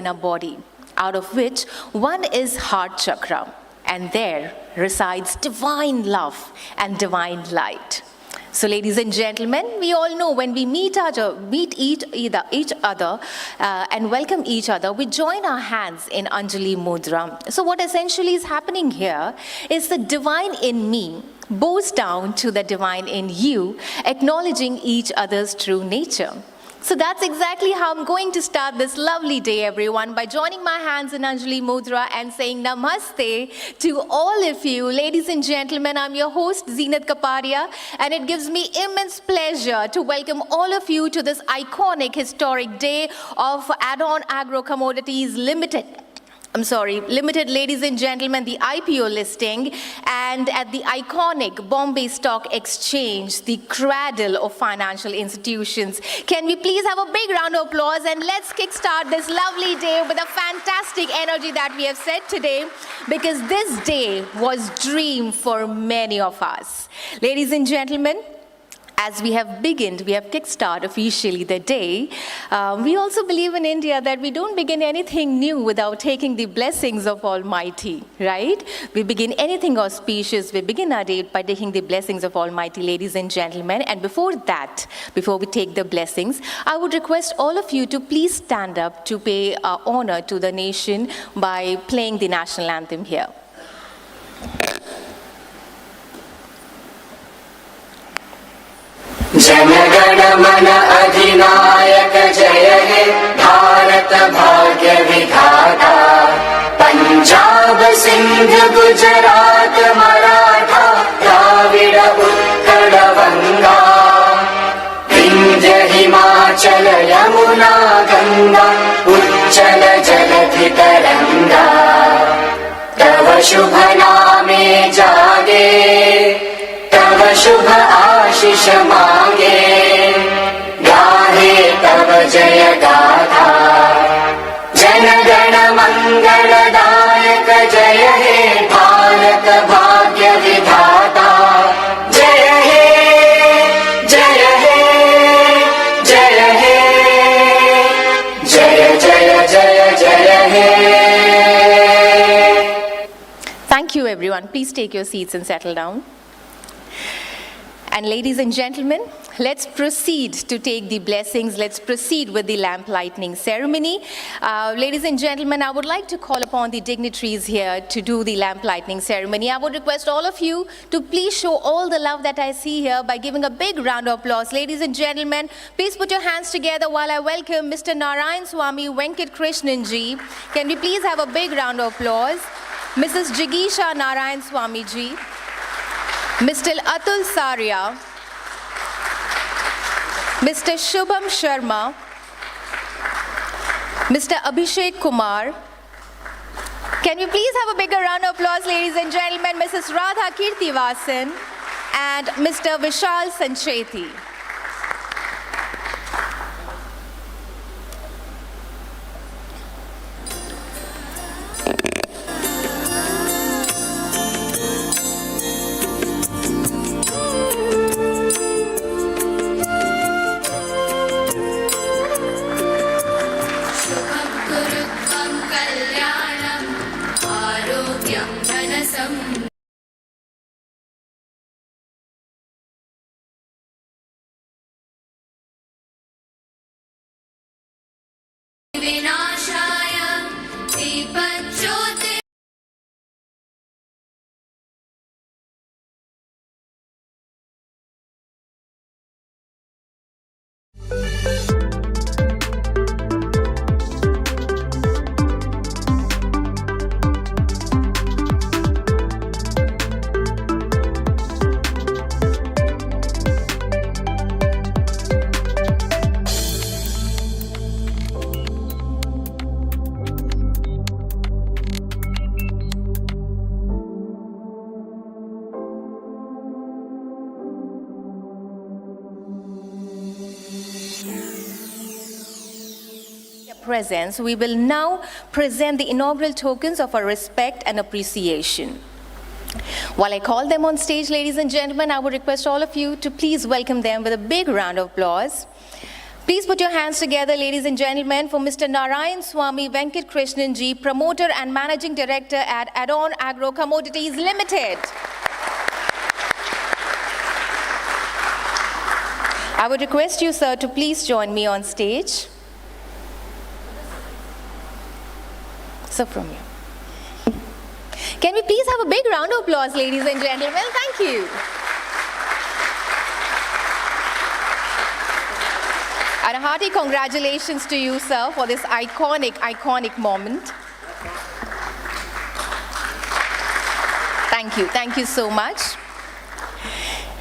in our body, out of which one is heart chakra, and there resides divine love and divine light. So ladies and gentlemen, we all know when we meet each other and welcome each other, we join our hands in Anjali Mudra. So what essentially is happening here is the divine in me bows down to the divine in you, acknowledging each other's true nature. So that's exactly how I'm going to start this lovely day, everyone, by joining my hands in Anjali Mudra and saying Namaste to all of you. Ladies and gentlemen, I'm your host, Zeenat Kapadia, and it gives me immense pleasure to welcome all of you to this iconic, historic day of Adon Agro Commodities Limited, ladies and gentlemen, the IPO listing, and at the iconic Bombay Stock Exchange, the cradle of financial institutions. Can we please have a big round of applause and let's kickstart this lovely day with a fantastic energy that we have set today, because this day was dream for many of us. Ladies and gentlemen, as we have kickstart officially the day, we also believe in India that we don't begin anything new without taking the blessings of Almighty, right? We begin anything auspicious, we begin our day by taking the blessings of Almighty, ladies and gentlemen. And before we take the blessings, I would request all of you to please stand up to pay honor to the nation by playing the national anthem here. जनगण मन अधिनायक जय हे भारत भाग्य विधाता पंजाब सिंध गुजरात मराठा द्राविड़ उत्कल गंगा विंध्य हिमाचल यमुना गंगा उच्चल जलधि तरंगा तव शुभ नामे जागे तव शुभ आशीष मांगे गाहे तव जय गाथा जन गण मंगलदायक जय हे भारत भाग्य विधाता जय हे जय हे जय हे जय जय जय जय हे. Thank you, everyone. Please take your seats and settle down. And ladies and gentlemen, let's proceed to take the blessings. Let's proceed with the lamp lighting ceremony. Ladies and gentlemen, I would like to call upon the dignitaries here to do the lamp lighting ceremony. I would request all of you to please show all the love that I see here by giving a big round of applause. Ladies and gentlemen, please put your hands together while I welcome Mr. Narayan Swami Venkat Krishnan ji. Can we please have a big round of applause? Mrs. Jigisha Narayan Swami ji. Mr. Atul Saria, Mr. Shubham Sharma, Mr. Abhishek Kumar. Can we please have a bigger round of applause, ladies and gentlemen, Mrs. Radha Kirtivasan and Mr. Vishal Sancheti. Presence, we will now present the inaugural tokens of our respect and appreciation. While I call them on stage, ladies and gentlemen, I would request all of you to please welcome them with a big round of applause. Please put your hands together, ladies and gentlemen, for Mr. Narayan Swami Venkat Krishnan Ji, Promoter and Managing Director at Adon Agro Commodities Limited. I would request you, sir, to please join me on stage. So from you. Can we please have a big round of applause, ladies and gentlemen? Thank you. And a hearty congratulations to you, sir, for this iconic moment. Thank you so much.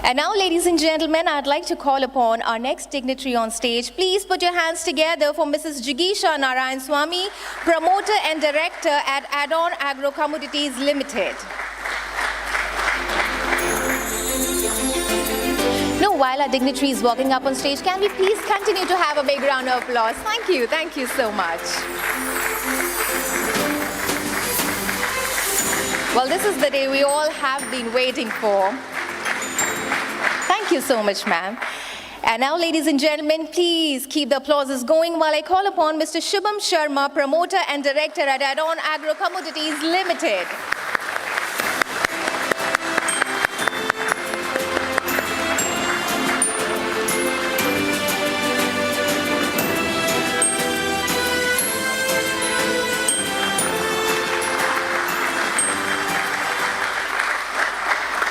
And now, ladies and gentlemen, I'd like to call upon our next dignitary on stage. Please put your hands together for Mrs. Jigisha Narayan Swami, Promoter and Director at Adon Agro Commodities Limited. Now, while our dignitary is walking up on stage, can we please continue to have a big round of applause? Thank you so much. Well, this is the day we all have been waiting for. Thank you so much, ma'am. And now, ladies and gentlemen, please keep the applauses going while I call upon Mr. Shubham Sharma, Promoter and Director at Adon Agro Commodities Limited.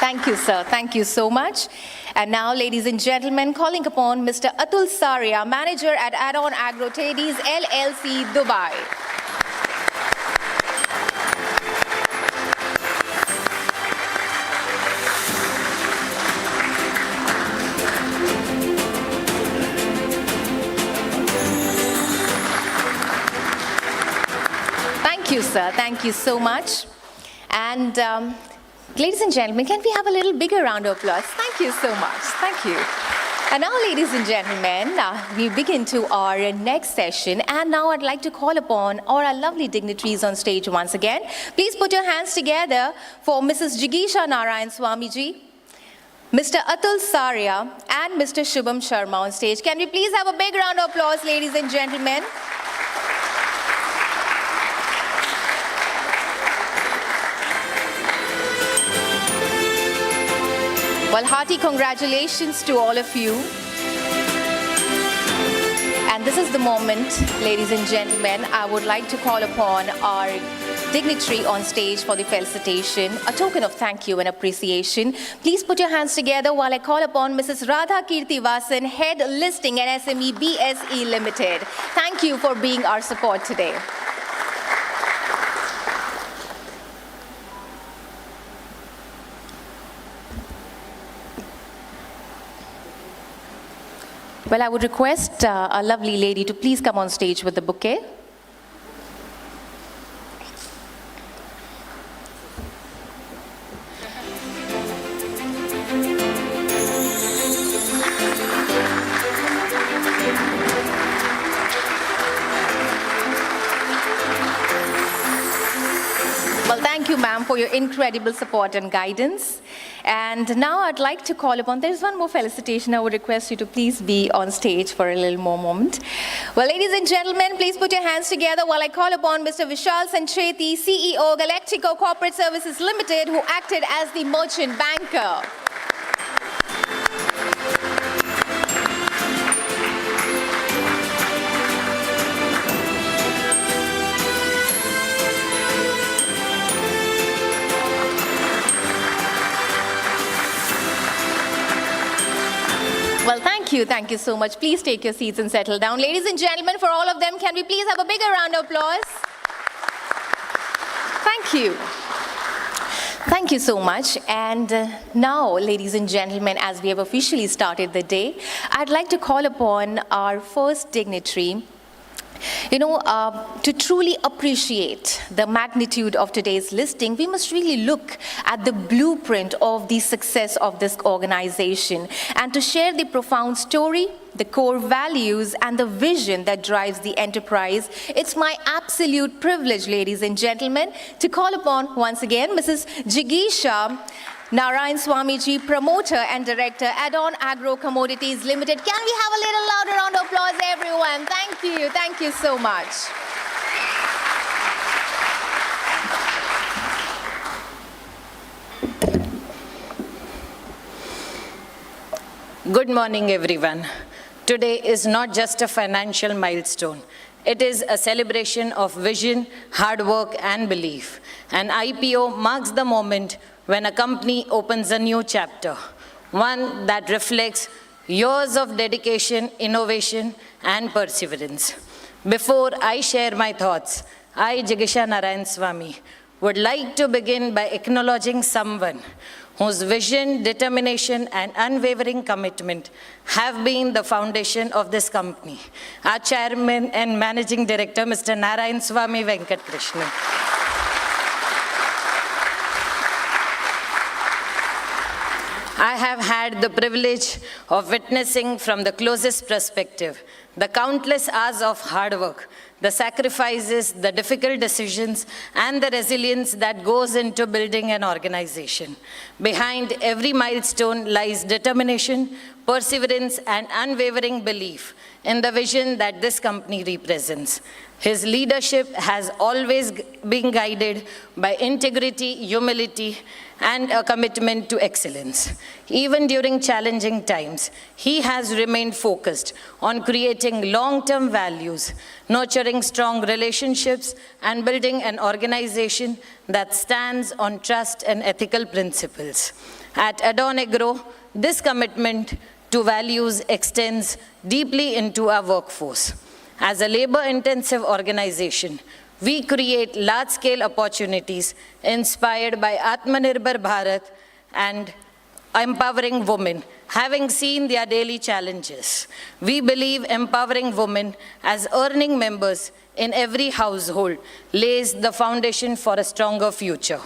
Thank you, sir. Thank you so much. And now, ladies and gentlemen, calling upon Mr. Atul Saria, Manager at Adon Agro Commodities LLC, Dubai. Thank you, sir. Thank you so much. And ladies and gentlemen, can we have a little bigger round of applause? Thank you so much. Thank you. And now, ladies and gentlemen, we begin to our next session. And now I'd like to call upon all our lovely dignitaries on stage once again. Please put your hands together for Mrs. Jigisha Narayan Swami Ji, Mr. Atul Saria, and Mr. Shubham Sharma on stage. Can we please have a big round of applause, ladies and gentlemen? Well, hearty congratulations to all of you. And this is the moment, ladies and gentlemen, I would like to call upon our dignitary on stage for the felicitation, a token of thank you and appreciation. Please put your hands together while I call upon Mrs. Radha Kirti Vasan, Head Listing and SME BSE Limited. Thank you for being our support today. Well, I would request a lovely lady to please come on stage with the bouquet. Well, thank you, ma'am, for your incredible support and guidance. And now I'd like to call upon, there's one more felicitation. I would request you to please be on stage for a little more moment. Well, ladies and gentlemen, please put your hands together while I call upon Mr. Vishal Sancheti, CEO, Galactico Corporate Services Limited, who acted as the merchant banker. Well, thank you so much. Please take your seats and settle down. Ladies and gentlemen, for all of them, can we please have a bigger round of applause? Thank you. Thank you so much. And now, ladies and gentlemen, as we have officially started the day, I'd like to call upon our first dignitary. To truly appreciate the magnitude of today's listing, we must really look at the blueprint of the success of this organization and to share the profound story, the core values, and the vision that drives the enterprise. It's my absolute privilege, ladies and gentlemen, to call upon once again Mrs. Jigisha Narayan Swamiji, promoter and director, Adon Agro Commodities Limited. Can we have a little louder round of applause, everyone? Thank you so much. Good morning, everyone. Today is not just a financial milestone. It is a celebration of vision, hard work, and belief. An IPO marks the moment when a company opens a new chapter, one that reflects years of dedication, innovation, and perseverance. Before I share my thoughts, I, Jigisha Narayan Swami, would like to begin by acknowledging someone whose vision, determination, and unwavering commitment have been the foundation of this company. Our chairman and managing director, Mr. Narayan Swami Venkat Krishnan. I have had the privilege of witnessing from the closest perspective the countless hours of hard work, the sacrifices, the difficult decisions, and the resilience that goes into building an organization. Behind every milestone lies determination, perseverance, and unwavering belief in the vision that this company represents. His leadership has always been guided by integrity, humility, and a commitment to excellence. Even during challenging times, he has remained focused on creating long-term values, nurturing strong relationships, and building an organization that stands on trust and ethical principles. At Adon Agro, this commitment to values extends deeply into our workforce. As a labor-intensive organization, we create large-scale opportunities inspired by Atmanirbhar Bharat and empowering women, having seen their daily challenges. We believe empowering women as earning members in every household lays the foundation for a stronger future.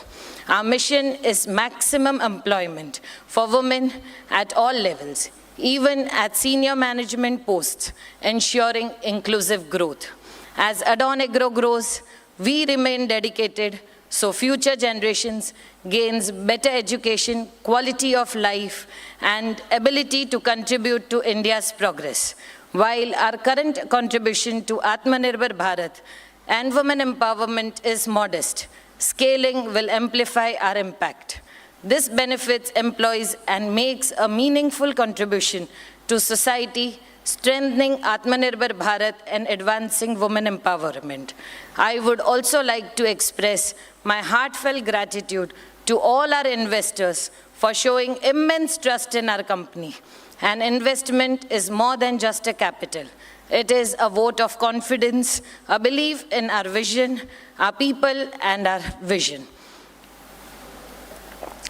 Our mission is maximum employment for women at all levels, even at senior management posts, ensuring inclusive growth. As Adon Agro grows, we remain dedicated so future generations gains better education, quality of life, and ability to contribute to India's progress. While our current contribution to Atmanirbhar Bharat and women empowerment is modest, scaling will amplify our impact. This benefits employees and makes a meaningful contribution to society, strengthening Atmanirbhar Bharat and advancing women empowerment. I would also like to express my heartfelt gratitude to all our investors for showing immense trust in our company. An investment is more than just a capital. It is a vote of confidence, a belief in our vision, our people, and our vision.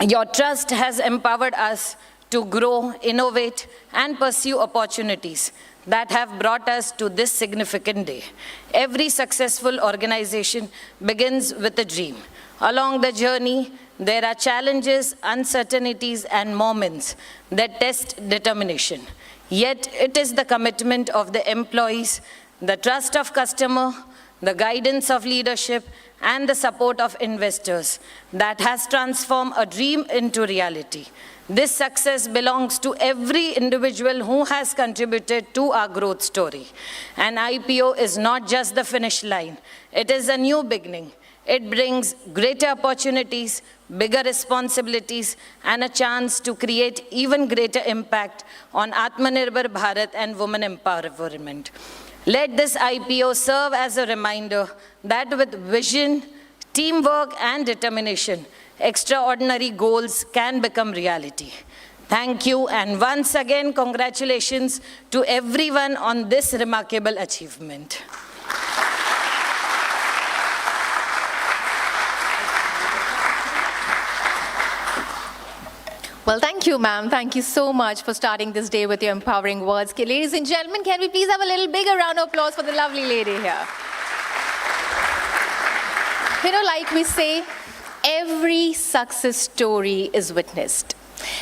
Your trust has empowered us to grow, innovate, and pursue opportunities that have brought us to this significant day. Every successful organization begins with a dream. Along the journey, there are challenges, uncertainties, and moments that test determination. Yet, it is the commitment of the employees, the trust of customer, the guidance of leadership, and the support of investors that has transformed a dream into reality. This success belongs to every individual who has contributed to our growth story. An IPO is not just the finish line. It is a new beginning. It brings greater opportunities, bigger responsibilities, and a chance to create even greater impact on Atmanirbhar Bharat and women empowerment. Let this IPO serve as a reminder that with vision, teamwork, and determination, extraordinary goals can become reality. Thank you, and once again, congratulations to everyone on this remarkable achievement. Well, thank you, ma'am. Thank you so much for starting this day with your empowering words. Okay, ladies and gentlemen, can we please have a little bigger round of applause for the lovely lady here? You know, like we say, every success story is witnessed.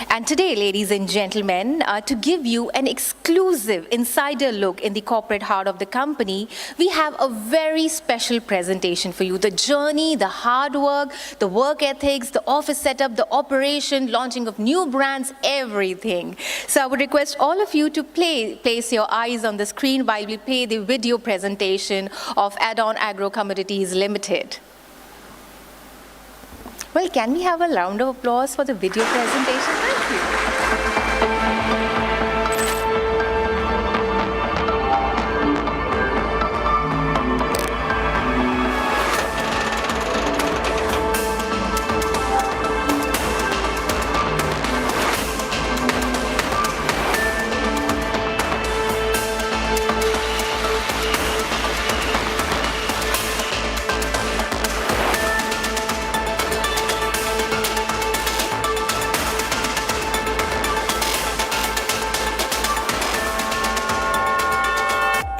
And today, ladies and gentlemen, to give you an exclusive insider look in the corporate heart of the company, we have a very special presentation for you. The journey, the hard work, the work ethics, the office setup, the operation, launching of new brands, everything. So I would request all of you to place your eyes on the screen while we play the video presentation of Adon Agro Commodities Limited. Well, can we have a round of applause for the video presentation? Thank you.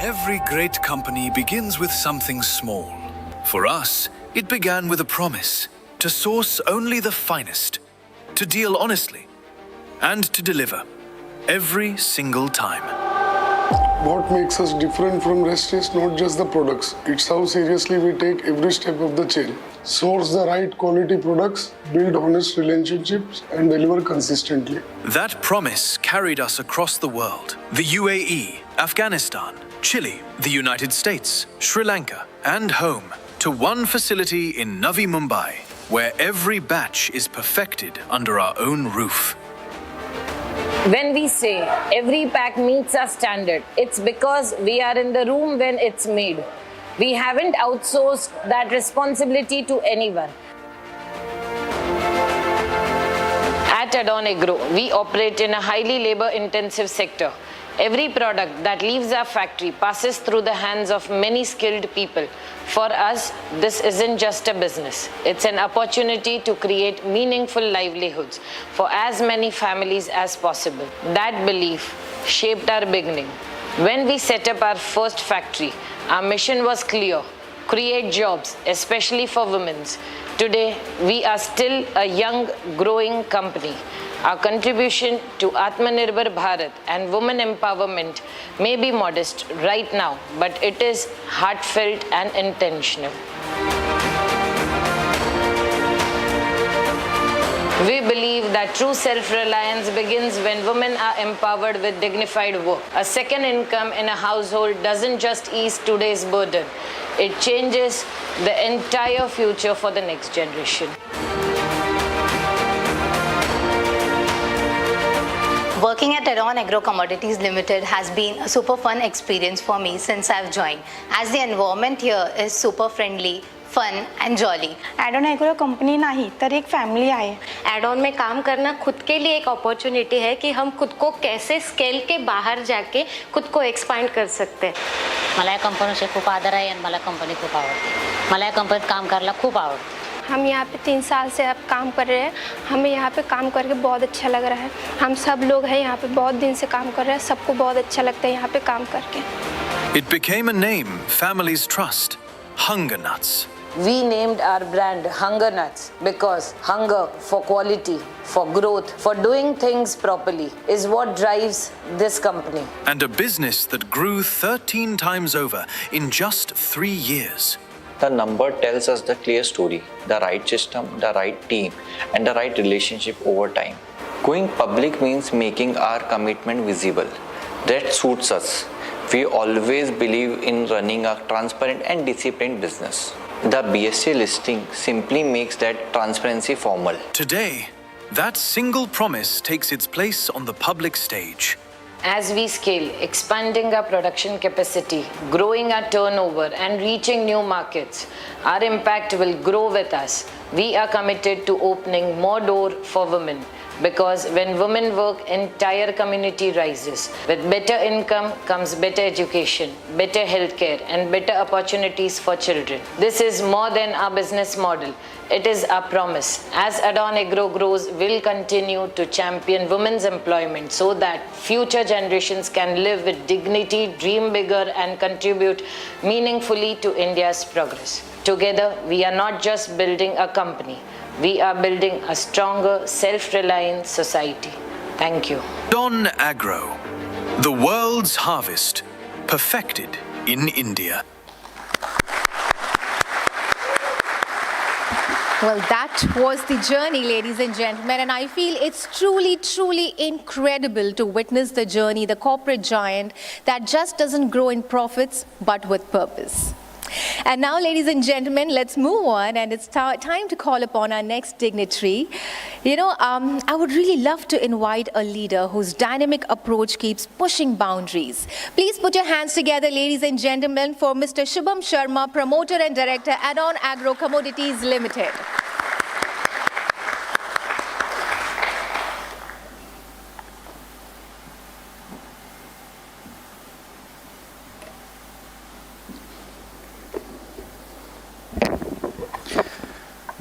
Every great company begins with something small. For us, it began with a promise to source only the finest, to deal honestly, and to deliver every single time. What makes us different from rest is not just the products, it's how seriously we take every step of the chain. Source the right quality products, build honest relationships, and deliver consistently. That promise carried us across the world. The UAE, Afghanistan, Chile, the United States, Sri Lanka, and home to one facility in Navi Mumbai, where every batch is perfected under our own roof. When we say every pack meets our standard, it's because we are in the room when it's made. We haven't outsourced that responsibility to anyone. At Adon Agro, we operate in a highly labor-intensive sector. Every product that leaves our factory passes through the hands of many skilled people. For us, this isn't just a business. It's an opportunity to create meaningful livelihoods for as many families as possible. That belief shaped our beginning. When we set up our first factory, our mission was clear: create jobs, especially for women. Today, we are still a young, growing company. Our contribution to Atmanirbhar Bharat and women empowerment may be modest right now, but it is heartfelt and intentional. We believe that true self-reliance begins when women are empowered with dignified work. A second income in a household doesn't just ease today's burden, it changes the entire future for the next generation. Working at Adon Agro Commodities Limited has been a super fun experience for me since I've joined, as the environment here is super friendly, fun and jolly. Add-on agro company नाही तर एक family आहे. Add-on में काम करना खुद के लिए एक अपॉर्चुनिटी है कि हम खुद को कैसे स्केल के बाहर जाके खुद को एक्सपांड कर सकते हैं. मला या कंपनीशी खूप आदर आहे आणि मला कंपनी खूप आवडते. मला या कंपनीत काम करायला खूप आवडतं. हम यहाँ पे 3 साल से अब काम कर रहे हैं. हमें यहाँ पे काम करके बहुत अच्छा लग रहा है. हम सब लोग हैं यहाँ पे बहुत दिन से काम कर रहे हैं. सबको बहुत अच्छा लगता है यहाँ पे काम करके. It became a name families trust, Hunger Nuts. We named our brand Hunger Nuts because hunger for quality, for growth, for doing things properly is what drives this company. And a business that grew 13 times over in just 3 years. The number tells us the clear story, the right system, the right team, and the right relationship over time. Going public means making our commitment visible. That suits us. We always believe in running a transparent and disciplined business. The BSE listing simply makes that transparency formal. Today, that single promise takes its place on the public stage. As we scale, expanding our production capacity, growing our turnover, and reaching new markets, our impact will grow with us. We are committed to opening more doors for women, because when women work, entire community rises. With better income comes better education, better healthcare, and better opportunities for children. This is more than our business model. It is our promise. As Adon Agro grows, we'll continue to champion women's employment so that future generations can live with dignity, dream bigger, and contribute meaningfully to India's progress. Together, we are not just building a company, we are building a stronger, self-reliant society. Thank you. Adon Agro, the world's harvest, perfected in India. Well, that was the journey, ladies and gentlemen, and I feel it's truly, truly incredible to witness the journey, the corporate giant that just doesn't grow in profits, but with purpose. And now, ladies and gentlemen, let's move on, and it's time to call upon our next dignitary. I would really love to invite a leader whose dynamic approach keeps pushing boundaries. Please put your hands together, ladies and gentlemen, for Mr. Shubham Sharma, Promoter and Director, Adon Agro Commodities Limited.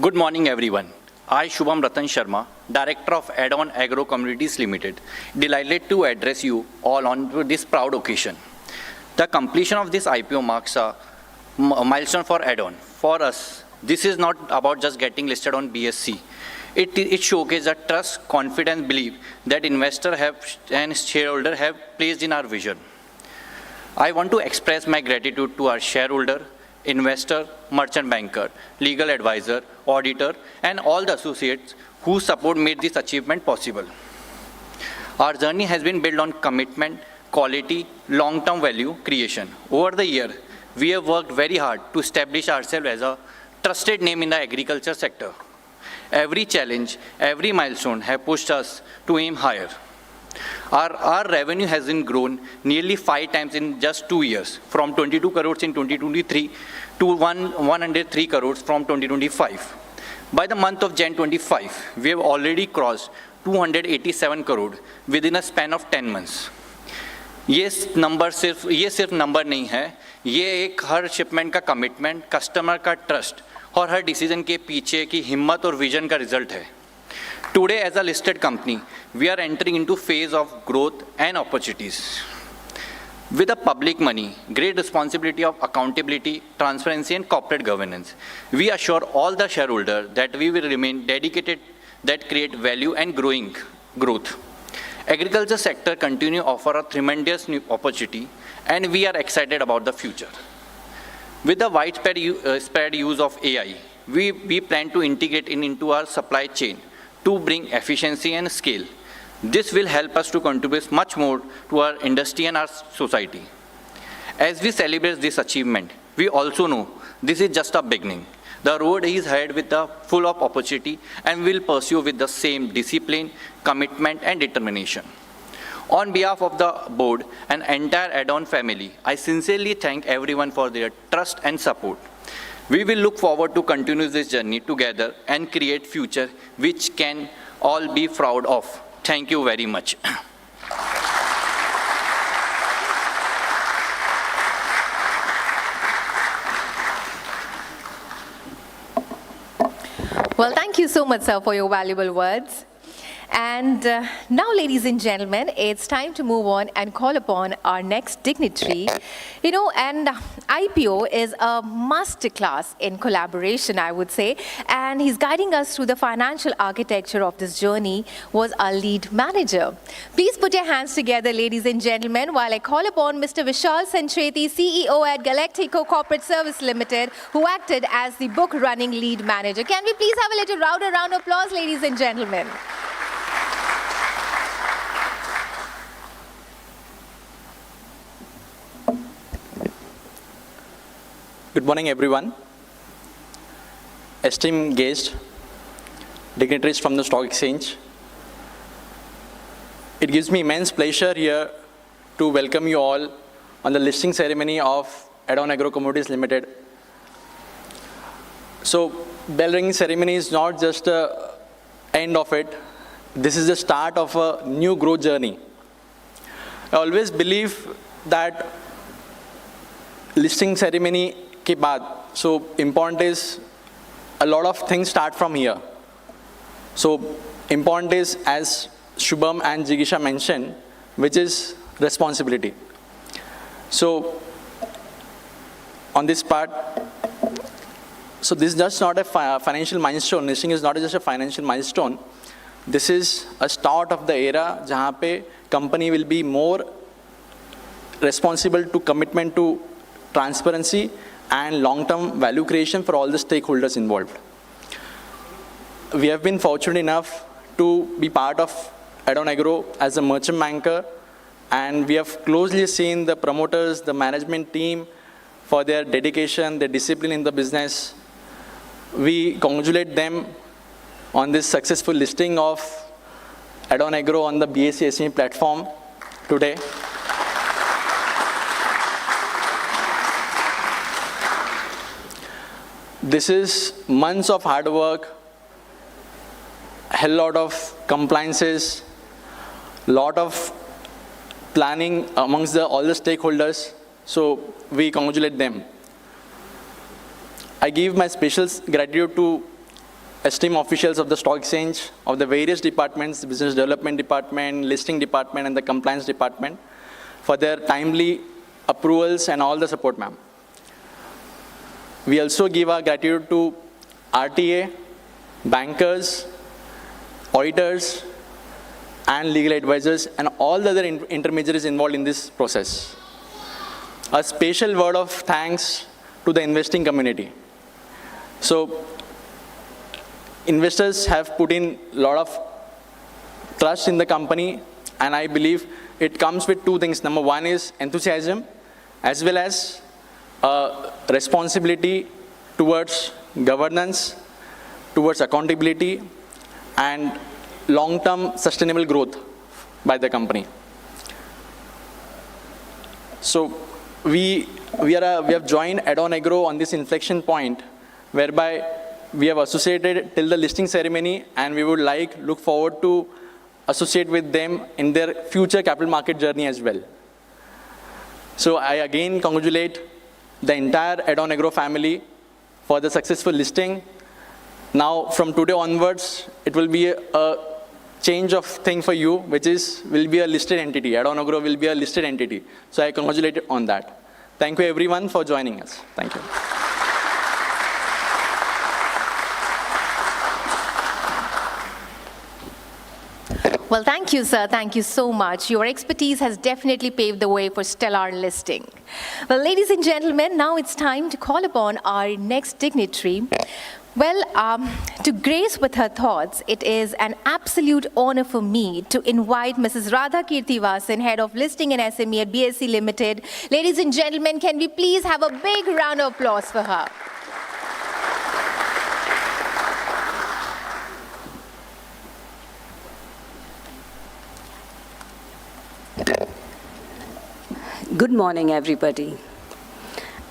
Good morning, everyone. I, Shubham Ratan Sharma, Director of Adon Agro Commodities Limited, delighted to address you all on this proud occasion. The completion of this IPO marks a milestone for Adon. For us, this is not about just getting listed on BSE. It showcases the trust, confidence, belief that investors and shareholders have placed in our vision. I want to express my gratitude to our shareholder, investor, merchant banker, legal advisor, auditor, and all the associates whose support made this achievement possible. Our journey has been built on commitment, quality, long-term value creation. Over the year, we have worked very hard to establish ourselves as a trusted name in the agriculture sector. Every challenge, every milestone have pushed us to aim higher. Our revenue has been grown nearly 5 times in just 2 years, from 22 crores in 2023 to 103 crores from 2025. By the month of Jan 25, we have already crossed 287 crore within a span of 10 months. ये सिर्फ number नहीं है, ये एक हर shipment का commitment, customer का trust और हर decision के पीछे की हिम्मत और विजन का रिजल्ट है. Today, as a listed company, we are entering into phase of growth and opportunities. With the public money, great responsibility of accountability, transparency, and corporate governance, we assure all the shareholders that we will remain dedicated, that create value and growth. Agriculture sector continue to offer a tremendous new opportunity, and we are excited about the future. With the widespread use of AI, we plan to integrate it into our supply chain to bring efficiency and scale. This will help us to contribute much more to our industry and our society. As we celebrate this achievement, we also know this is just a beginning. The road is ahead with full of opportunity, and we will pursue with the same discipline, commitment, and determination. On behalf of the board and entire Adon family, I sincerely thank everyone for their trust and support. We will look forward to continue this journey together and create future which can all be proud of. Thank you very much. Well, thank you so much, sir, for your valuable words. And now, ladies and gentlemen, it's time to move on and call upon our next dignitary. And IPO is a masterclass in collaboration, I would say, and he's guiding us through the financial architecture of this journey was our lead manager. Please put your hands together, ladies and gentlemen, while I call upon Mr. Vishal Sancheti, CEO at Galactico Corporate Service Limited, who acted as the book-running lead manager. Can we please have a little round of applause, ladies and gentlemen? Good morning, everyone. Esteemed guests, dignitaries from the Stock Exchange. It gives me immense pleasure here to welcome you all on the listing ceremony of Adon Agro Commodities Limited. So, bell ringing ceremony is not just the end of it. This is the start of a new growth journey. I always believe that listing ceremony के बाद, so important is a lot of things start from here. So important is, as Shubham and Jigisha mentioned, which is responsibility. So on this part, So this is just not a financial milestone. Listing is not just a financial milestone. This is a start of the era जहाँ पे company will be more responsible to commitment to transparency and long-term value creation for all the stakeholders involved. We have been fortunate enough to be part of Adon Agro as a merchant banker, and we have closely seen the promoters, the management team for their dedication, their discipline in the business. We congratulate them on this successful listing of Adon Agro on the BSE SME platform today. This is months of hard work, hell lot of compliances, lot of planning amongst all the stakeholders. So we congratulate them. I give my special gratitude to esteemed officials of the stock exchange, of the various departments, the business development department, listing department, and the compliance department for their timely approvals and all the support, ma'am. We also give our gratitude to RTA, bankers, auditors, and legal advisors, and all the other intermediaries involved in this process. A special word of thanks to the investing community. So, investors have put in a lot of trust in the company, and I believe it comes with two things. Number one is enthusiasm, as well as responsibility towards governance, towards accountability, and long-term sustainable growth by the company. So we have joined Adon Agro on this inflection point, whereby we have associated till the listing ceremony, and we would look forward to associate with them in their future capital market journey as well. So I again congratulate the entire Adon Agro family for the successful listing. Now from today onwards, it will be a change of thing for you, which will be a listed entity. Adon Agro will be a listed entity. So I congratulate you on that. Thank you everyone for joining us. Thank you. Well, thank you, sir. Thank you so much. Your expertise has definitely paved the way for stellar listing. Well, ladies and gentlemen, now it's time to call upon our next dignitary. Well, to grace with her thoughts, it is an absolute honor for me to invite Mrs. Radha Kirtivasan, Head of Listing and SME at BSE Limited. Ladies and gentlemen, can we please have a big round of applause for her? Good morning, everybody,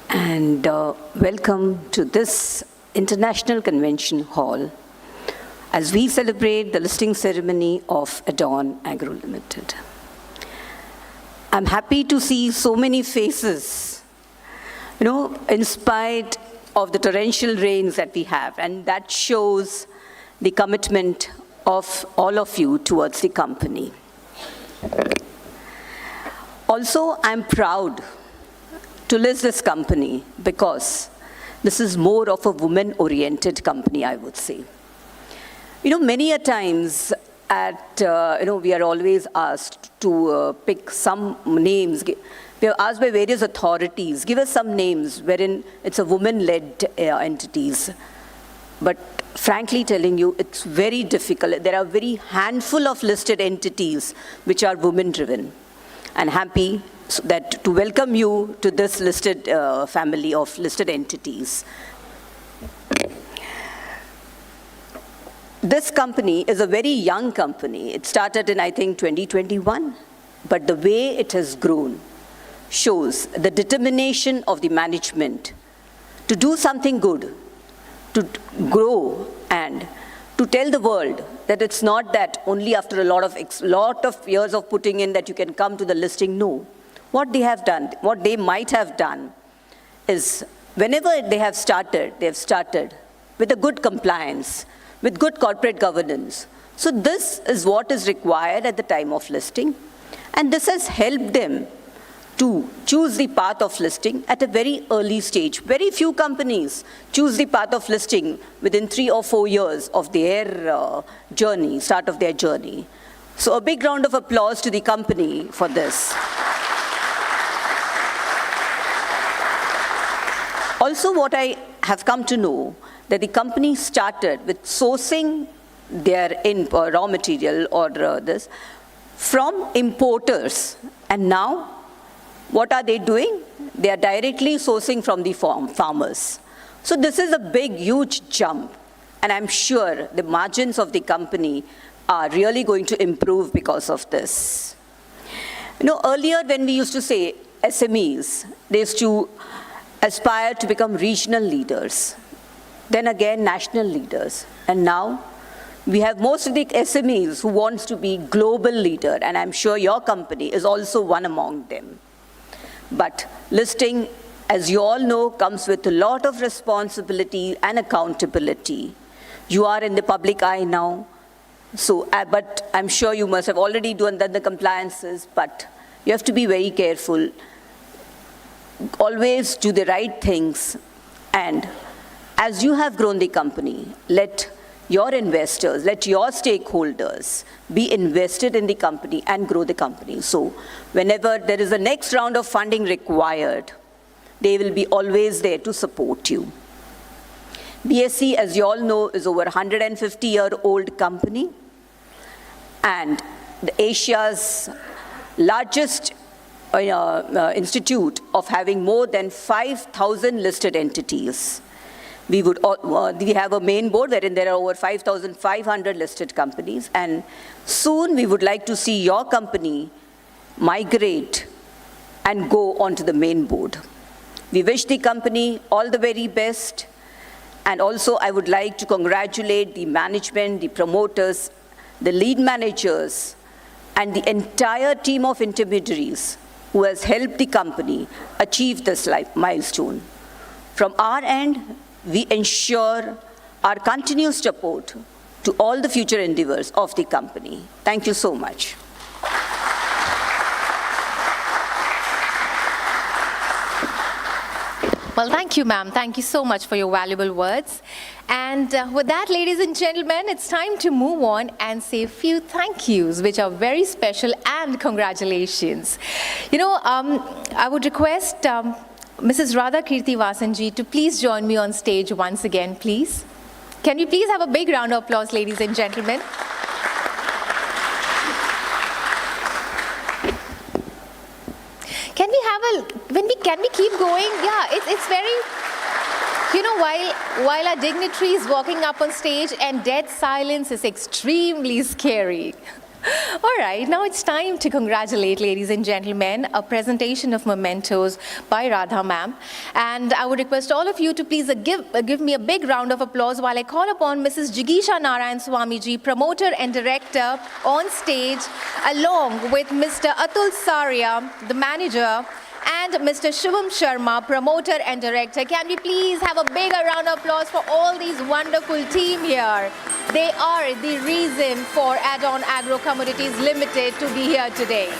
and welcome to this International Convention Hall as we celebrate the listing ceremony of Adon Agro Limited. I'm happy to see so many faces, in spite of the torrential rains that we have, and that shows the commitment of all of you towards the company. Also, I'm proud to list this company because this is more of a woman-oriented company, I would say. Many a times we are always asked to pick some names. We are asked by various authorities, give us some names wherein it's a woman-led entities. But frankly telling you, it's very difficult. There are very handful of listed entities which are women-driven. And happy to welcome you to this listed family of listed entities. This company is a very young company. It started in, I think, 2021, but the way it has grown shows the determination of the management to do something good, to grow, and to tell the world that it's not that only after a lot of years of putting in that you can come to the listing. No. What they have done, what they might have done is whenever they have started with a good compliance, with good corporate governance. So this is what is required at the time of listing. And this has helped them to choose the path of listing at a very early stage. Very few companies choose the path of listing within 3 or 4 years of their journey, start of their journey. So a big round of applause to the company for this. Also, what I have come to know, that the company started with sourcing their raw material or this from importers, and now what are they doing? They are directly sourcing from the farmers. So this is a big, huge jump, and I'm sure the margins of the company are really going to improve because of this. You know, earlier when we used to say SMEs, they used to aspire to become regional leaders, then again national leaders, and now we have most of the SMEs who wants to be global leader, and I'm sure your company is also one among them. But listing, as you all know, comes with a lot of responsibility and accountability. You are in the public eye now, so, but I'm sure you must have already done the compliances, but you have to be very careful. Always do the right things, and as you have grown the company, let your investors, let your stakeholders be invested in the company and grow the company. So whenever there is a next round of funding required, they will be always there to support you. BSE, as you all know, is over 150-year-old company, and Asia's largest institute of having more than 5,000 listed entities. We have a main board wherein there are over 5,500 listed companies, and soon we would like to see your company migrate and go onto the main board. We wish the company all the very best, and also I would like to congratulate the management, the promoters, the lead managers, and the entire team of intermediaries who has helped the company achieve this milestone. From our end, we ensure our continuous support to all the future endeavors of the company. Thank you so much. Well, thank you, ma'am. Thank you so much for your valuable words. And with that, ladies and gentlemen, it's time to move on and say a few thank yous, which are very special, and congratulations. You know, I would request Mrs. Radha Kirti Vasanji to please join me on stage once again, please. Can we please have a big round of applause, ladies and gentlemen? Can we keep going? Yeah, it's very, you know, while our dignitary is walking up on stage and dead silence is extremely scary. All right, now it's time to congratulate, ladies and gentlemen, a presentation of mementos by Radha ma'am. And I would request all of you to please give me a big round of applause while I call upon Mrs. Jigisha Narayan Swamiji, promoter and director, on stage, along with Mr. Atul Saria, the manager, and Mr. Shubham Sharma, promoter and director. Can we please have a bigger round of applause for all these wonderful team here? They are the reason for Adon Agro Commodities Limited to be here today.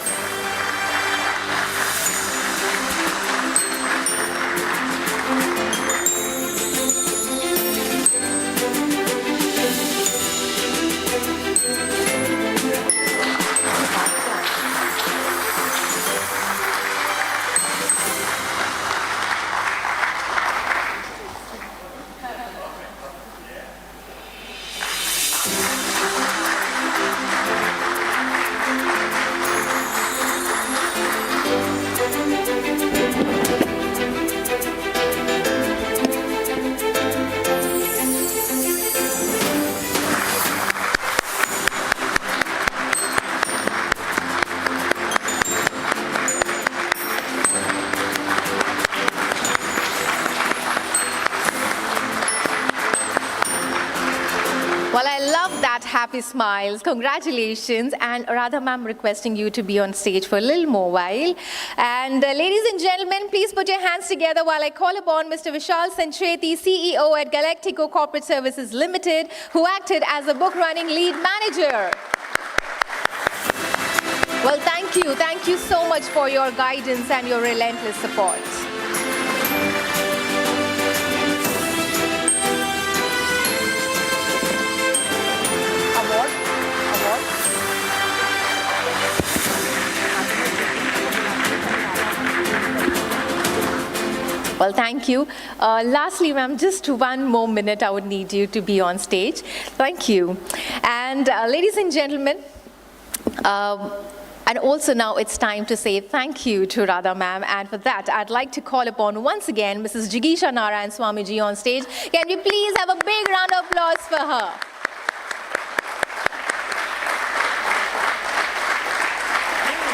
Well, I love that happy smiles. Congratulations. And Radha ma'am requesting you to be on stage for a little more while. And ladies and gentlemen, please put your hands together while I call upon Mr. Vishal Sancheti, CEO at Galactico Corporate Services Limited, who acted as the book running lead manager. Well, thank Thank you so much for your guidance and your relentless support. Award. Well, thank you. Lastly, ma'am, just 1 more minute I would need you to be on stage. Thank you. And ladies and gentlemen, and also now it's time to say thank you to Radha ma'am, and for that I'd like to call upon once again Mrs. Jigisha Narayan Swamiji on stage. Can we please have a big round of applause for her?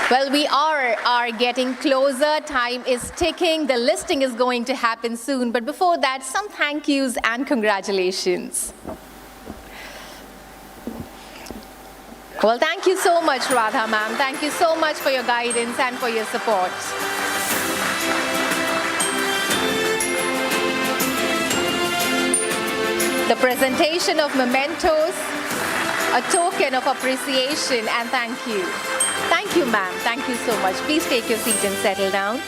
Well, we are getting closer. Time is ticking. The listing is going to happen soon. But before that, some thank yous and congratulations. Well, thank you so much, Radha ma'am. Thank you so much for your guidance and for your support. The presentation of mementos, a token of appreciation and thank you. Thank you, ma'am. Thank you so much. Please take your seat and settle down.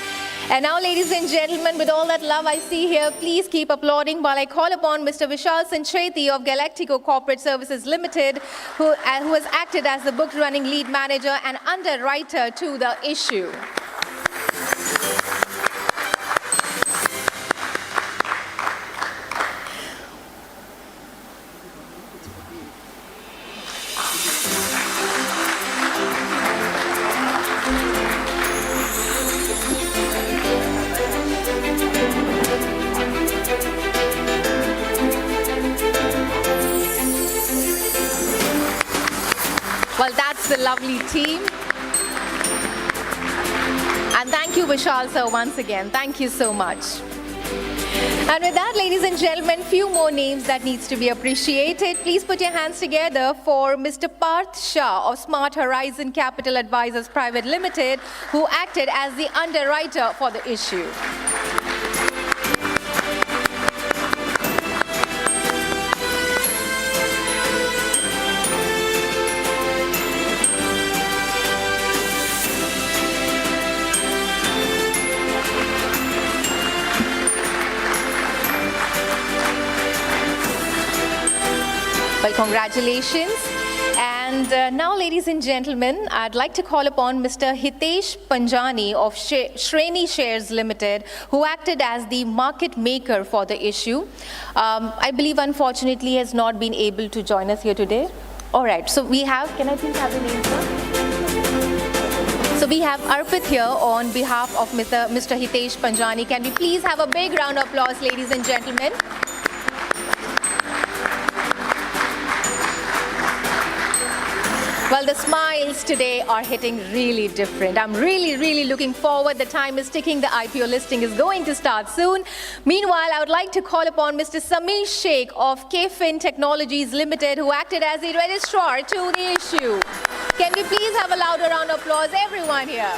And now, ladies and gentlemen, with all that love I see here, please keep applauding while I call upon Mr. Vishal Sancheti of Galactico Corporate Services Limited, who has acted as the book-running lead manager and underwriter to the issue. Well, that's the lovely team. And thank you, Vishal sir, once again. Thank you so much. And with that, ladies and gentlemen, few more names that needs to be appreciated. Please put your hands together for Mr. Parth Shah of Smart Horizon Capital Advisors Private Limited, who acted as the underwriter for the issue. Well, congratulations. And now, ladies and gentlemen, I'd like to call upon Mr. Hitesh Panjani of Shreni Shares Limited, who acted as the market maker for the issue. I believe, unfortunately, has not been able to join us here today. All right, so we have, can I please have the name, sir? So we have Arpit here on behalf of Mr. Hitesh Panjani. Can we please have a big round of applause, ladies and gentlemen? Well, the smiles today are hitting really different. I'm really looking forward. The time is ticking. The IPO listing is going to start soon. Meanwhile, I would like to call upon Mr. Sameer Sheikh of KFin Technologies Limited, who acted as the registrar to the issue. Can we please have a louder round of applause, everyone here?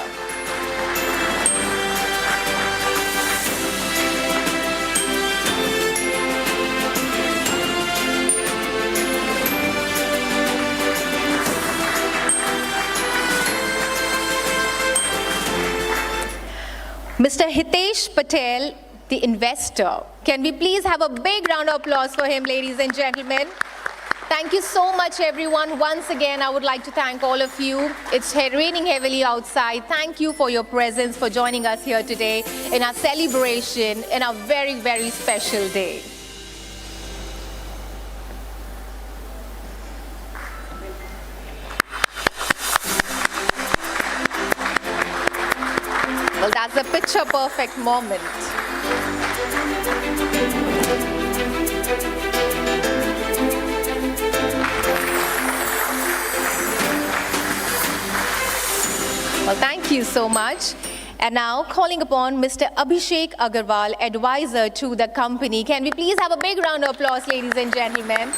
Mr. Hitesh Patel, the investor. Can we please have a big round of applause for him, ladies and gentlemen? Thank you so much, everyone. Once again, I would like to thank all of you. It's raining heavily outside. Thank you for your presence, for joining us here today in our celebration, in a very special day. Well, that's a picture-perfect moment. Well, thank you so much. And now, calling upon Mr. Abhishek Agarwal, advisor to the company. Can we please have a big round of applause, ladies and gentlemen?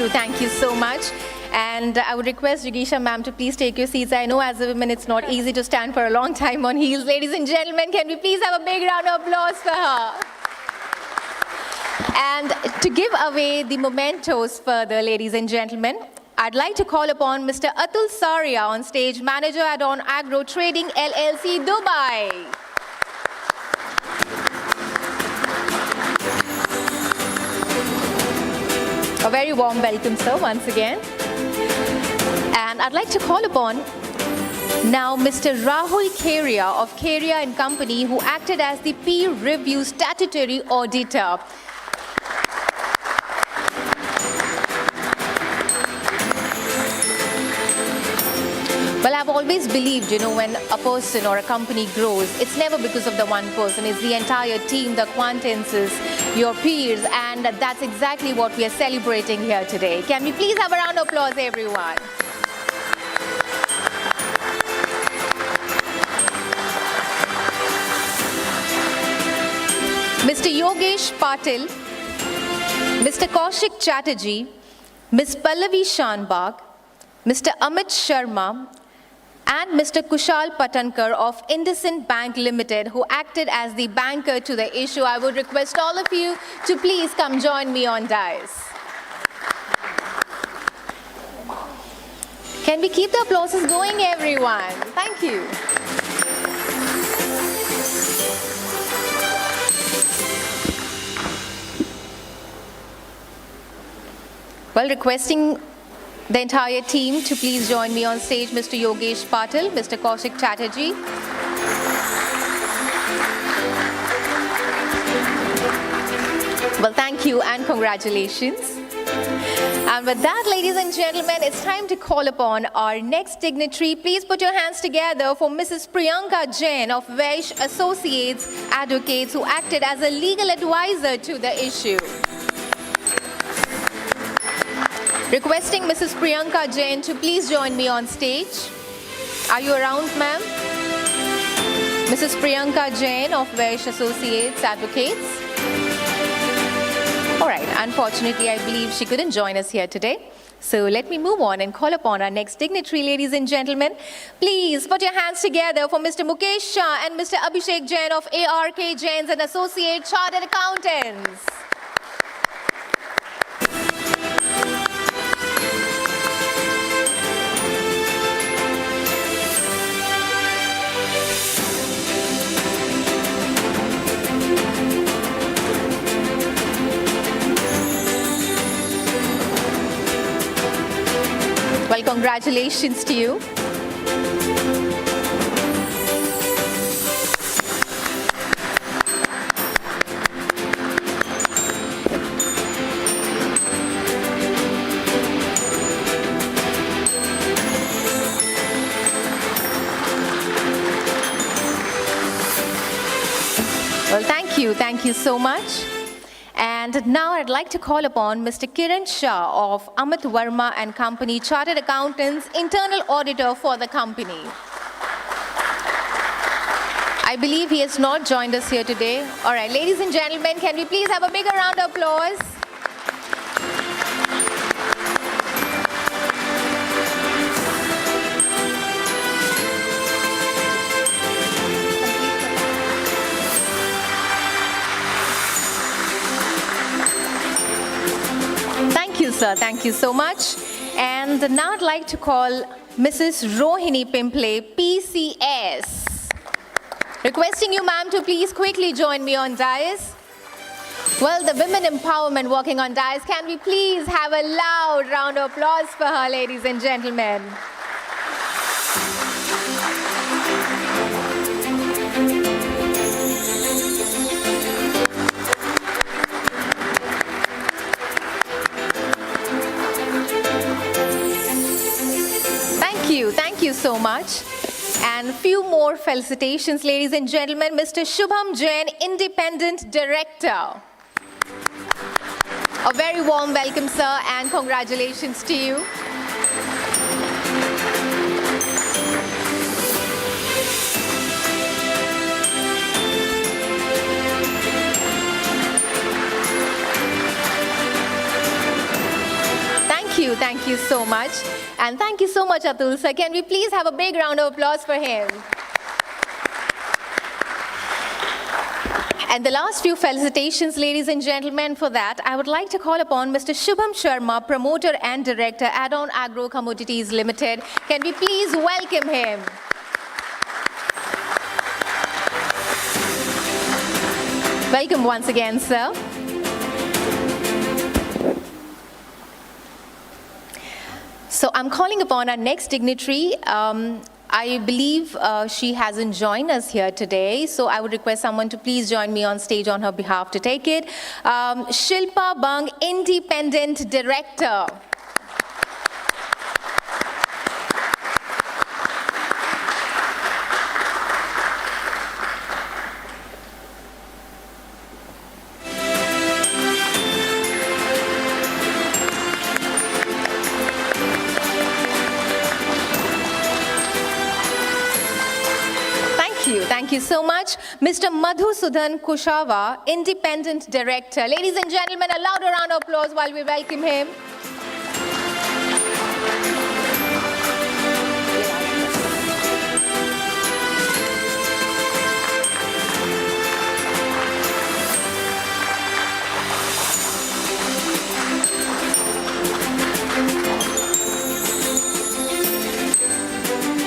Thank you so much. And I would request Jigisha ma'am to please take your seats. I know as a woman it's not easy to stand for a long time on heels. Ladies and gentlemen, can we please have a big round of applause for her? And to give away the mementos further, ladies and gentlemen, I'd like to call upon Mr. Atul Saria on stage, Manager Adon Agro Trading LLC, Dubai. A very warm welcome, sir, once again. And I'd like to call upon now Mr. Rahul Keria of Keria and Company, who acted as the peer review statutory auditor. Well, I've always believed, when a person or a company grows, it's never because of the one person. It's the entire team, the acquaintances, your peers, and that's exactly what we are celebrating here today. Can we please have a round of applause, everyone? Mr. Yogesh Patil, Mr. Kaushik Chatterjee, Ms. Pallavi Shanbag, Mr. Amit Sharma, and Mr. Kushal Patankar of IndusInd Bank Limited, who acted as the banker to the issue. I would request all of you to please come join me on dais. Can we keep the applauses going, everyone? Thank you. Well, requesting the entire team to please join me on stage, Mr. Yogesh Patil, Mr. Kaushik Chatterjee. Well, thank you and congratulations. And with that, ladies and gentlemen, it's time to call upon our next dignitary. Please put your hands together for Mrs. Priyanka Jain of Vaish Associates Advocates, who acted as a legal advisor to the issue. Requesting Mrs. Priyanka Jain to please join me on stage. Are you around, ma'am? Mrs. Priyanka Jain of Vaish Associates Advocates. All right, unfortunately, I believe she couldn't join us here today. So let me move on and call upon our next dignitary, ladies and gentlemen. Please put your hands together for Mr. Mukesh Shah and Mr. Abhishek Jain of ARK Jains and Associate Chartered Accountants. Well, congratulations to you. Well, thank you so much. And now I'd like to call upon Mr. Kiran Shah of Amit Verma and Company, Chartered Accountants, Internal Auditor for the company. I believe he has not joined us here today. All right, ladies and gentlemen, can we please have a bigger round of applause? Sir, thank you so much. And now I'd like to call Mrs. Rohini Pimple, PCS. Requesting you, ma'am, to please quickly join me on dais. Well, the women empowerment working on dais, can we please have a loud round of applause for her, ladies and gentlemen? Thank you so much. And few more felicitations, ladies and gentlemen. Mr. Shubham Jain, Independent Director. A very warm welcome, sir, and congratulations to you. Thank you so much. And thank you so much, Atul sir. Can we please have a big round of applause for him? And the last few felicitations, ladies and gentlemen, for that, I would like to call upon Mr. Shubham Sharma, Promoter and Director, Adon Agro Commodities Limited. Can we please welcome him? Welcome once again, sir. So I'm calling upon our next dignitary. I believe she hasn't joined us here today, so I would request someone to please join me on stage on her behalf to take it. Shilpa Bang, Independent Director. Thank you so much. Mr. Madhusudan Kushava, Independent Director. Ladies and gentlemen, a louder round of applause while we welcome him.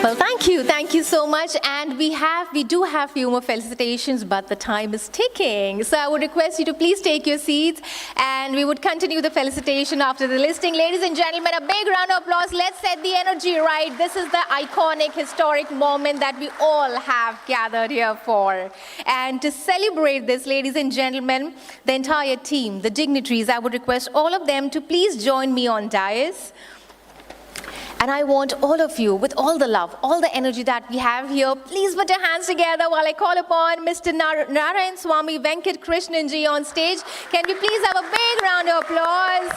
Well, thank you so much. And we do have few more felicitations, but the time is ticking. So I would request you to please take your seats, and we would continue the felicitation after the listing. Ladies and gentlemen, a big round of applause. Let's set the energy right. This is the iconic, historic moment that we all have gathered here for. And to celebrate this, ladies and gentlemen, the entire team, the dignitaries, I would request all of them to please join me on dais. And I want all of you, with all the love, all the energy that we have here, please put your hands together while I call upon Mr. Narayan Swami Venkat Krishnanji on stage. Can we please have a big round of applause?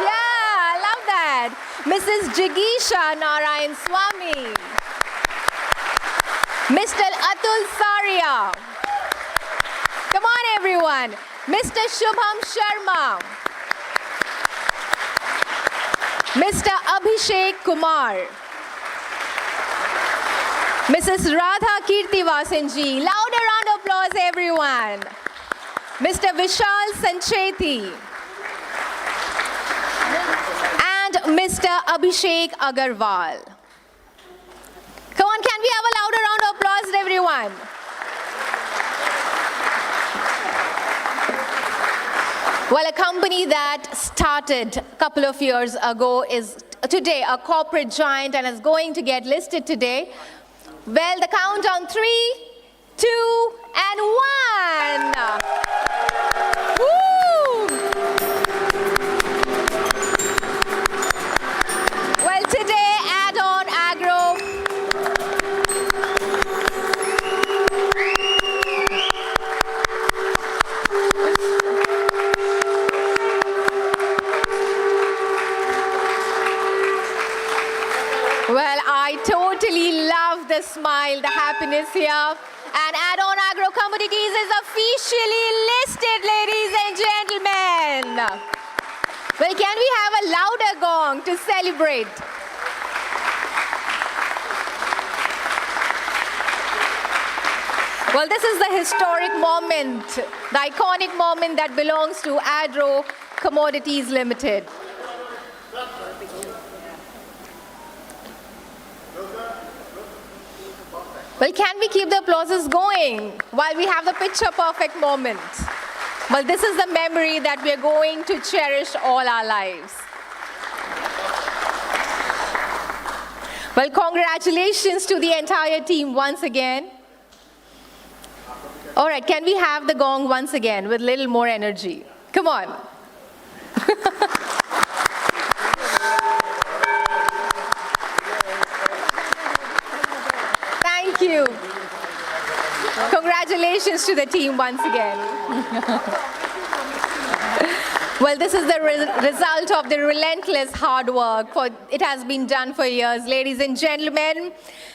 Yeah, I love that. Mrs. Jigisha Narayan Swami. Mr. Atul Saria. Come on, everyone. Mr. Shubham Sharma. Mr. Abhishek Kumar, Mrs. Radha Kirtivasanji, louder round of applause everyone. Mr. Vishal Sancheti and Mr. Abhishek Agarwal. Come on, can we have a louder round of applause everyone? Well, a company that started a couple of years ago is today a corporate giant and is going to get listed today. Well, the count on 3, 2, and 1. Woo! Well, today, Adon Agro. Well, I totally love the smile, the happiness here. And Adon Agro Commodities is officially listed, ladies and gentlemen. Well, can we have a louder gong to celebrate? Well, this is the historic moment, the iconic moment that belongs to Agro Commodities Limited. Well, can we keep the applauses going while we have the picture perfect moment? Well, this is the memory that we are going to cherish all our lives. Well, congratulations to the entire team once again. All right, can we have the gong once again with a little more energy? Come on. Thank you. Congratulations to the team once again. Well, this is the result of the relentless hard work. It has been done for years. Ladies and gentlemen,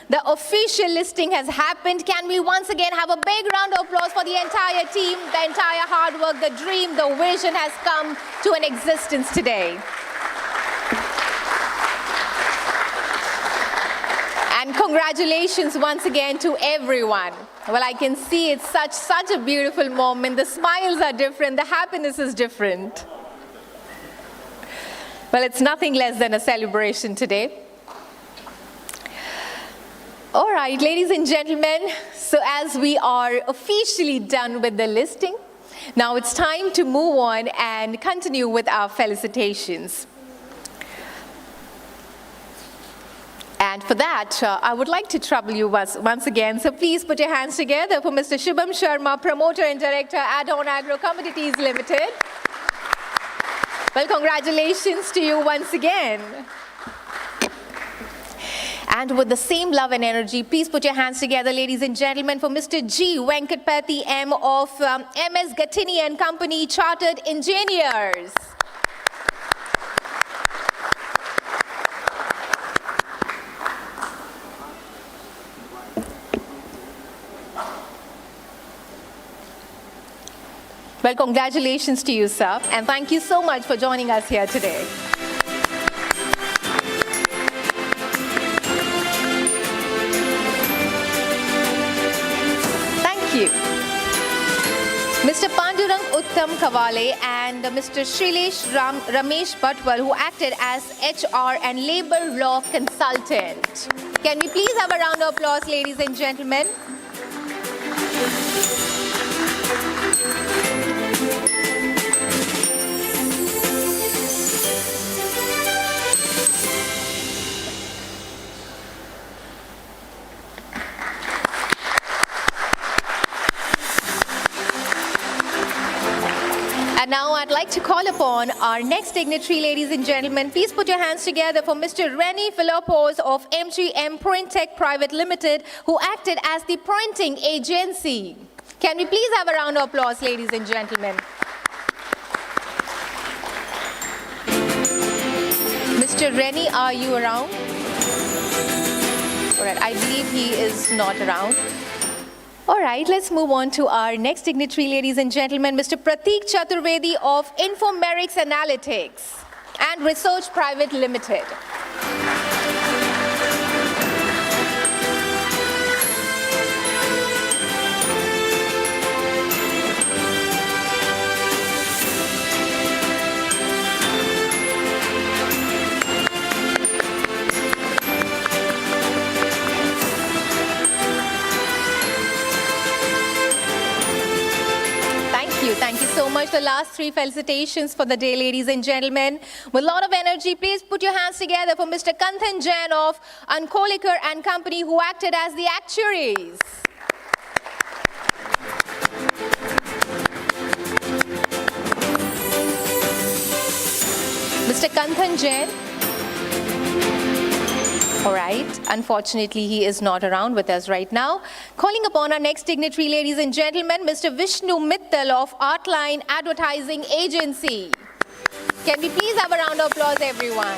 the official listing has happened. Can we once again have a big round of applause for the entire team, the entire hard work, the dream, the vision has come to an existence today. And congratulations once again to everyone. Well, I can see it's such a beautiful moment. The smiles are different, the happiness is different. Well, it's nothing less than a celebration today. All right, ladies and gentlemen, so as we are officially done with the listing, now it's time to move on and continue with our felicitations. And for that, I would like to trouble you once again. So please put your hands together for Mr. Shubham Sharma, Promoter and Director, Adon Agro Commodities Limited. Well, congratulations to you once again. And with the same love and energy, please put your hands together, ladies and gentlemen, for Mr. G. Venkatpati M. of MS Gattini and Company, Chartered Engineers. Well, congratulations to you, sir, and thank you so much for joining us here today. Thank you. Mr. Pandurang Uttam Kavale and Mr. Shrilesh Ramesh Bhatwal, who acted as HR and labor law consultant. Can we please have a round of applause, ladies and gentlemen? And now I'd like to call upon our next dignitary, ladies and gentlemen. Please put your hands together for Mr. Renny Philippos of MGM Printech Private Limited, who acted as the printing agency. Can we please have a round of applause, ladies and gentlemen? Mr. Renny, are you around? All right, I believe he is not around. All right, let's move on to our next dignitary, ladies and gentlemen, Mr. Prateek Chaturvedi of Infomerics Analytics and Research Private Limited. Thank you so much. The last three felicitations for the day, ladies and gentlemen. With a lot of energy, please put your hands together for Mr. Kanthan Jain of Ankolikar and Company, who acted as the actuaries. Mr. Kanthan Jain. All right, unfortunately, he is not around with us right now. Calling upon our next dignitary, ladies and gentlemen, Mr. Vishnu Mittal of Artline Advertising Agency. Can we please have a round of applause, everyone?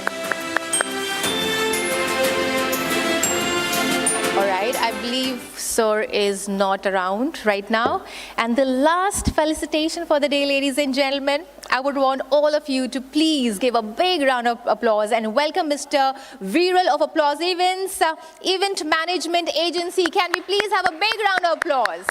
All right, I believe Sir is not around right now. And the last felicitation for the day, ladies and gentlemen, I would want all of you to please give a big round of applause and welcome Mr. Viral of Applause Events, Event Management Agency. Can we please have a big round of applause?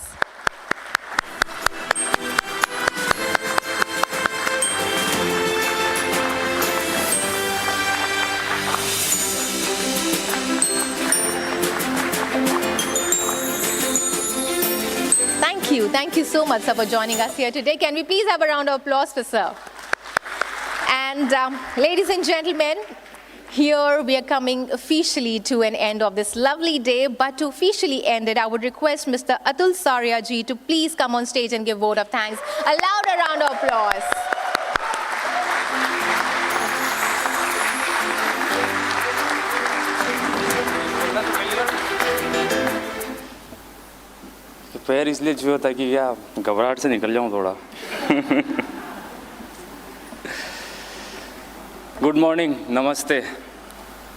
Thank you so much, sir, for joining us here today. Can we please have a round of applause for sir? And ladies and gentlemen, here we are coming officially to an end of this lovely day, but to officially end it, I would request Mr. Atul Sarya ji to please come on stage and give vote of thanks. A louder round of applause. पैर इसलिए छुआ था कि क्या घबराहट से निकल जाऊं थोड़ा। गुड मॉर्निंग, नमस्ते।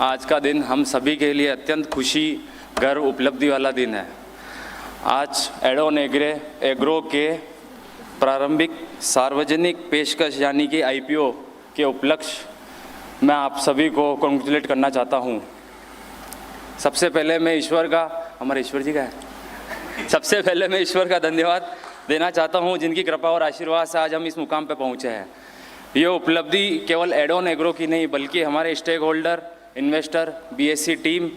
आज का दिन हम सभी के लिए अत्यंत खुशी, गर्व, उपलब्धि वाला दिन है। आज एडोन एग्रो के प्रारंभिक सार्वजनिक पेशकश यानी कि IPO के उपलक्ष्य मैं आप सभी को कॉन्ग्रेचुलेट करना चाहता हूं। सबसे पहले मैं ईश्वर का, हमारे ईश्वर जी का है, सबसे पहले मैं ईश्वर का धन्यवाद देना चाहता हूं, जिनकी कृपा और आशीर्वाद से आज हम इस मुकाम पे पहुंचे हैं। ये उपलब्धि केवल एडोन एग्रो की नहीं, बल्कि हमारे stakeholder, investor, BSE team,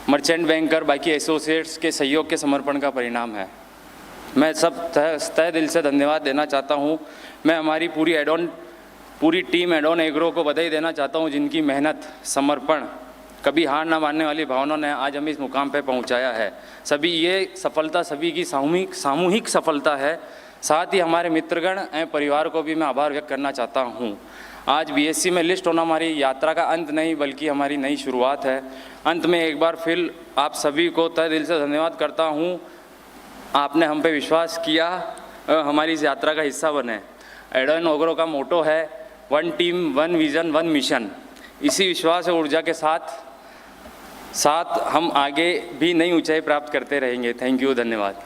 merchant banker, बाकी एसोसिएट्स के सहयोग के समर्पण का परिणाम है। मैं सब तहे दिल से धन्यवाद देना चाहता हूं। मैं हमारी पूरी टीम एडोन एग्रो को बधाई देना चाहता हूं, जिनकी मेहनत, समर्पण, कभी हार ना मानने वाली भावना ने आज हमें इस मुकाम पे पहुंचाया है। सभी ये सफलता सभी की सामूहिक सफलता है। साथ ही हमारे मित्रगण एवं परिवार को भी मैं आभार व्यक्त करना चाहता हूं। आज BSE में लिस्ट होना हमारी यात्रा का अंत नहीं, बल्कि हमारी नई शुरुआत है। अंत में एक बार फिर आप सभी को तहे दिल से धन्यवाद करता हूं। आपने हम पे विश्वास किया, हमारी इस यात्रा का हिस्सा बने। एडोन एग्रो का मोटो है 1 टीम 1 विज़न 1 मिशन। इसी विश्वास और ऊर्जा के साथ हम आगे भी नई ऊंचाई प्राप्त करते रहेंगे। थैंक यू, धन्यवाद।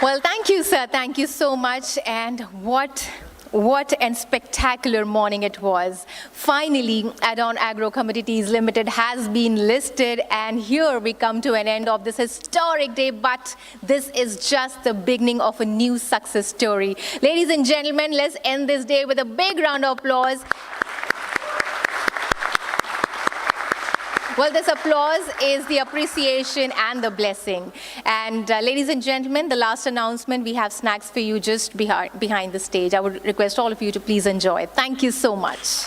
Well, thank you, sir. Thank you so much. And what a spectacular morning it was. Finally, Adon Agro Commodities Limited has been listed, and here we come to an end of this historic day, but this is just the beginning of a new success story. Ladies and gentlemen, let's end this day with a big round of applause. Well, this applause is the appreciation and the blessing. And ladies and gentlemen, the last announcement, we have snacks for you just behind the stage. I would request all of you to please enjoy. Thank you so much.